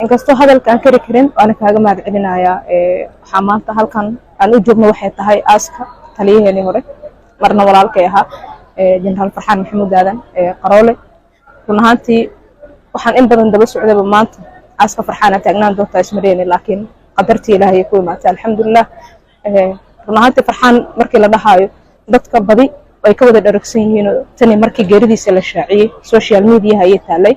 inkastoo hadalka aan kari karin waana kaaga mahad celinayaa waxaa maanta halkan aan u joogno waxay tahay aaska taliyaheenii hore marna walaalkay ahaa jenaraal farxaan maxamuud aadan qaroole run ahaantii waxaan in badan daba socdaba maanta aaska farxaan aan taagnaan doontaa ismareeni laakiin qadartii ilaahay ku imaatay alxamdulilah run ahaantii farxaan markii la dhahaayo dadka badi ay ka wada dharagsan yihiin tani markii geeridiisa la shaaciyey social media ayay taalay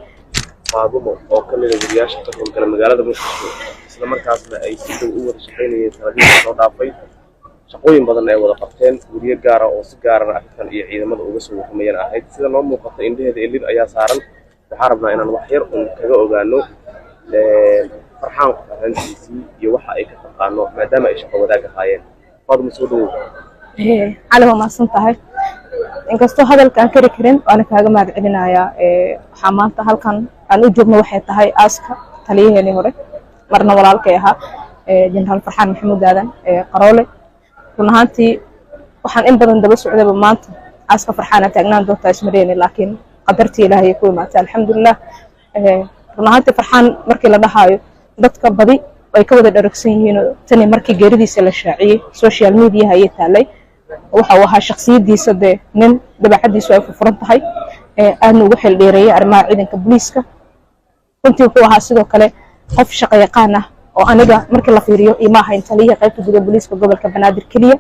maadumo oo ka mid ah guriyaasha ka howlgala magaalada muqdisho isla markaasna ay si dhow u wada shaqaynayeen sanadihii soo dhaafay shaqooyin badan ay wada qabteen guriyo gaara oo si gaarana arrintan iyo ciidamada uga soo warramayeen ahayd sida noo muuqata indhaheeda elid ayaa saaran waxaan rabnaa inaan wax yar un kaga ogaano farxaan fahantiisii iyo waxa ay ka taqaano maadaama ay shaqo wadaag ahaayeen faadumo soo dhawow cali waa mahadsan tahay inkastoo hadalka aan kari karin waana kaaga mahad celinayaa waxaa maanta halkan aan u joogno waxay tahay aaska taliyaheenii hore marna walaalkay ahaa jenaraal farxaan maxamuud aadan qaroole run ahaantii waxaan in badan daba socdaba maanta aaska farxaan aan taagnaan doontaa ismareeni laakiin qadartii ilaahay ku imaatay alxamdulilah run ahaantii farxaan markii la dhahaayo dadka badi ay ka wada dharagsan yihiin tani markii geeridiisa la shaaciyey social media ayay taalay waxa uu ahaa shakhsiyadiisa dee nin dabeecadiisu ay furan tahay aadna ugu xildheereeyay arrimaha ciidanka booliiska runtii wuxuu ahaa sidoo kale qof shaqo yaqaan ah oo aniga markii la fiiriyo ima ahayn taliyaha qaybta guud ee booliiska gobolka banaadir keliya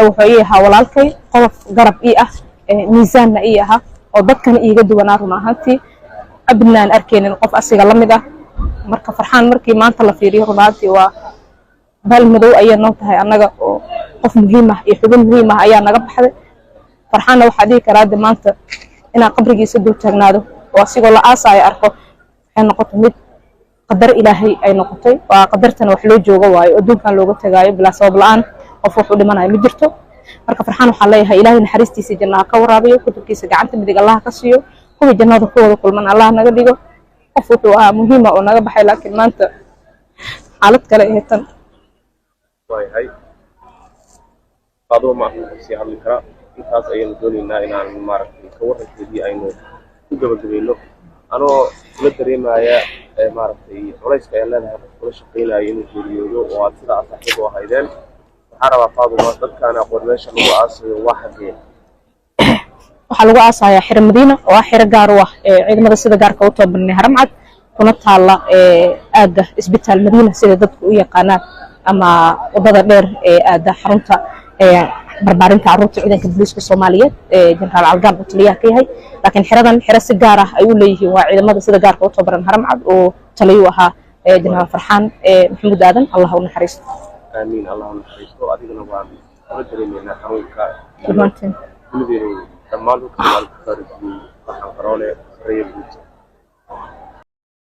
wuxuu ii ahaa walaalkay qodob garab ii ah miisaanna ii ahaa oo dadkana iiga duwanaa run ahaantii abidna aan arkaynin qof asiga la mid ah marka farxaan markii maanta la fiiriyo run ahaantii waa bal madow ayay noo tahay annaga oo qof muhiim ah iyo xubin muhiim ah ayaa naga baxday farxaanna waxaa dhihi karaa de maanta inaan qabrigiisa dul taagnaado oo asigoo la aasaayo arko waxay noqotay mid qadar ilaahay ay noqotay waa qadartana wax loo joogo waayo adduunkan looga tagaayo bilaa sabab la-aan qof wax u dhimanayo ma jirto marka farxaan waxaan leeyahay ilaahay naxariistiisa jannaha ka waraabiyo kutubkiisa gacanta midig allaha ka siiyo kuwii jannada ku wada kulman allah naga dhigo qof wuxuu ahaa muhiima oo naga baxay laakiin maanta xaalad kale ee tan waayahay faadumo ma sii hadli karaa intaas ayaynu doonaynaa inaan maaragtay ka warrankeedii aynu ku gabagabayno anoo la dareemaya maaragtay culayska ay leedahay qof kula shaqaynayo inuu geeriyoodo oo aad sidaa saaxiib u ahaydeen waxaan rabaa faadumo dadkaan aqoon meesha lagu aasayo waa xagee waxaa lagu aasayaa xiro madiina oo ah xiro gaar u ah ciidamada sida gaarka u tababarnay haramcad kuna taalla aagga isbitaal madiina sida dadku u yaqaanaan ama wadada dheer ee aada xarunta barbaarinta carruurta ciidanka booliiska Soomaaliyeed jenaraal Algaan oo taliyaha ka yahay laakiin xiradan xiro si gaar ah ay u leeyihiin waa ciidamada sida gaarka u tababaran haramcad oo taliyo ahaa jenaraal farxaan maxamuud aadan allah u naxariisto amiin allah u naxariisto adigana waan kula dareemaynaa xarunka dhammaanteen dhammaan